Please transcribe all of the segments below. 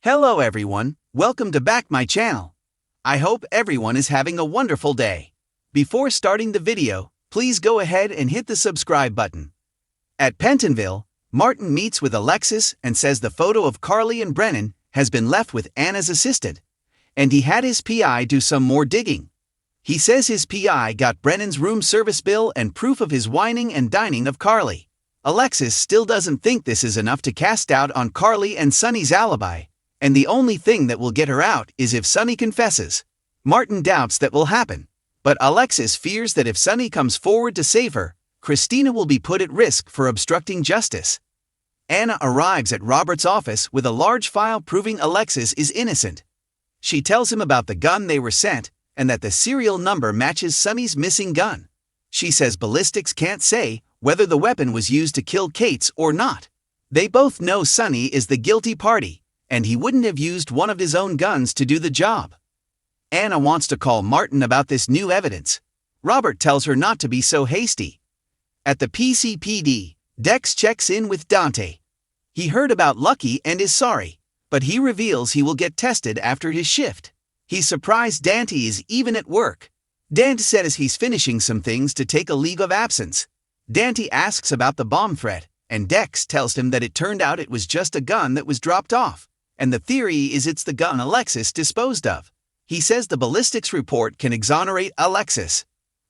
Hello everyone, welcome to back my channel. I hope everyone is having a wonderful day. Before starting the video, please go ahead and hit the subscribe button. At Pentonville, Martin meets with Alexis and says the photo of Carly and Brennan has been left with Anna's assistant, and he had his PI do some more digging. He says his PI got Brennan's room service bill and proof of his whining and dining of Carly. Alexis still doesn't think this is enough to cast doubt on Carly and Sonny's alibi, and the only thing that will get her out is if Sonny confesses. Martin doubts that will happen, but Alexis fears that if Sonny comes forward to save her, Christina will be put at risk for obstructing justice. Anna arrives at Robert's office with a large file proving Alexis is innocent. She tells him about the gun they were sent and that the serial number matches Sonny's missing gun. She says ballistics can't say whether the weapon was used to kill Cates or not. They both know Sonny is the guilty party, and he wouldn't have used one of his own guns to do the job. Anna wants to call Martin about this new evidence. Robert tells her not to be so hasty. At the PCPD, Dex checks in with Dante. He heard about Lucky and is sorry, but he reveals he will get tested after his shift. He's surprised Dante is even at work. Dante says he's finishing some things to take a leave of absence. Dante asks about the bomb threat, and Dex tells him that it turned out it was just a gun that was dropped off, and the theory is it's the gun Alexis disposed of. He says the ballistics report can exonerate Alexis.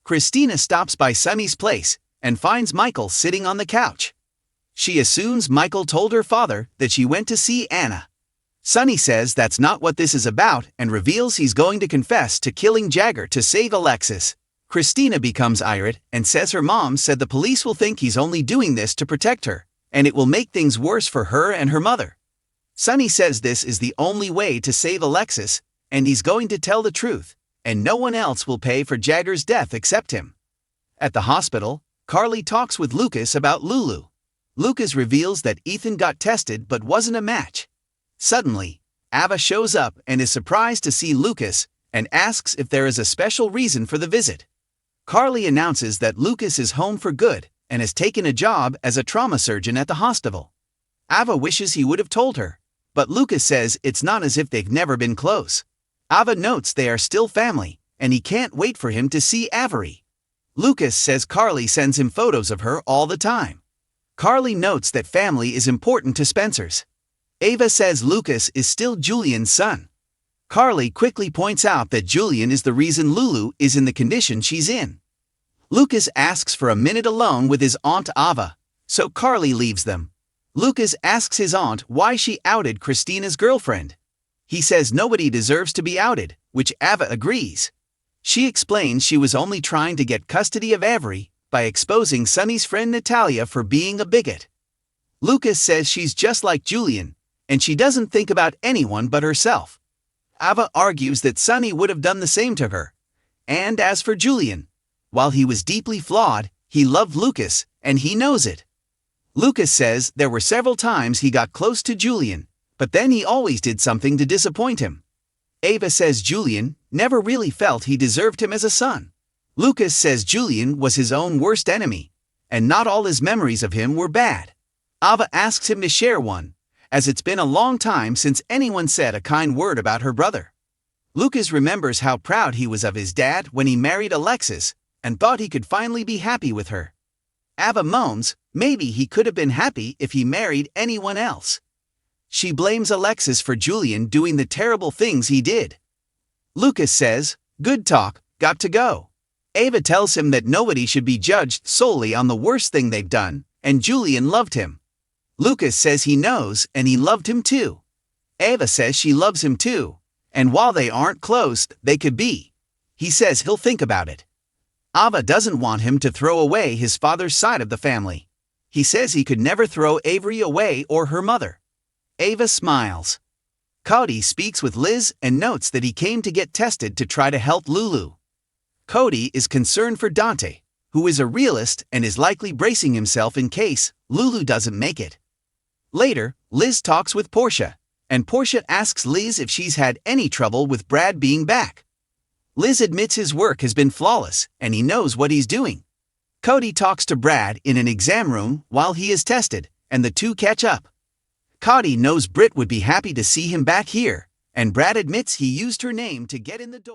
Christina stops by Sonny's place and finds Michael sitting on the couch. She assumes Michael told her father that she went to see Anna. Sonny says that's not what this is about and reveals he's going to confess to killing Jagger to save Alexis. Christina becomes irate and says her mom said the police will think he's only doing this to protect her, and it will make things worse for her and her mother. Sonny says this is the only way to save Alexis, and he's going to tell the truth, and no one else will pay for Jagger's death except him. At the hospital, Carly talks with Lucas about Lulu. Lucas reveals that Ethan got tested but wasn't a match. Suddenly, Ava shows up and is surprised to see Lucas and asks if there is a special reason for the visit. Carly announces that Lucas is home for good and has taken a job as a trauma surgeon at the hospital. Ava wishes he would have told her, but Lucas says it's not as if they've never been close. Ava notes they are still family, and he can't wait for him to see Avery. Lucas says Carly sends him photos of her all the time. Carly notes that family is important to Spencer's. Ava says Lucas is still Julian's son. Carly quickly points out that Julian is the reason Lulu is in the condition she's in. Lucas asks for a minute alone with his aunt Ava, so Carly leaves them. Lucas asks his aunt why she outed Christina's girlfriend. He says nobody deserves to be outed, which Ava agrees. She explains she was only trying to get custody of Avery by exposing Sonny's friend Natalia for being a bigot. Lucas says she's just like Julian, and she doesn't think about anyone but herself. Ava argues that Sonny would have done the same to her. And as for Julian, while he was deeply flawed, he loved Lucas, and he knows it. Lucas says there were several times he got close to Julian, but then he always did something to disappoint him. Ava says Julian never really felt he deserved him as a son. Lucas says Julian was his own worst enemy, and not all his memories of him were bad. Ava asks him to share one, as it's been a long time since anyone said a kind word about her brother. Lucas remembers how proud he was of his dad when he married Alexis, and thought he could finally be happy with her. Ava moans, maybe he could have been happy if he married anyone else. She blames Alexis for Julian doing the terrible things he did. Lucas says, good talk, got to go. Ava tells him that nobody should be judged solely on the worst thing they've done, and Julian loved him. Lucas says he knows and he loved him too. Ava says she loves him too, and while they aren't close, they could be. He says he'll think about it. Ava doesn't want him to throw away his father's side of the family. He says he could never throw Avery away or her mother. Ava smiles. Cody speaks with Liz and notes that he came to get tested to try to help Lulu. Cody is concerned for Dante, who is a realist and is likely bracing himself in case Lulu doesn't make it. Later, Liz talks with Portia, and Portia asks Liz if she's had any trouble with Brad being back. Liz admits his work has been flawless and he knows what he's doing. Cody talks to Brad in an exam room while he is tested, and the two catch up. Cotty knows Britt would be happy to see him back here, and Brad admits he used her name to get in the door.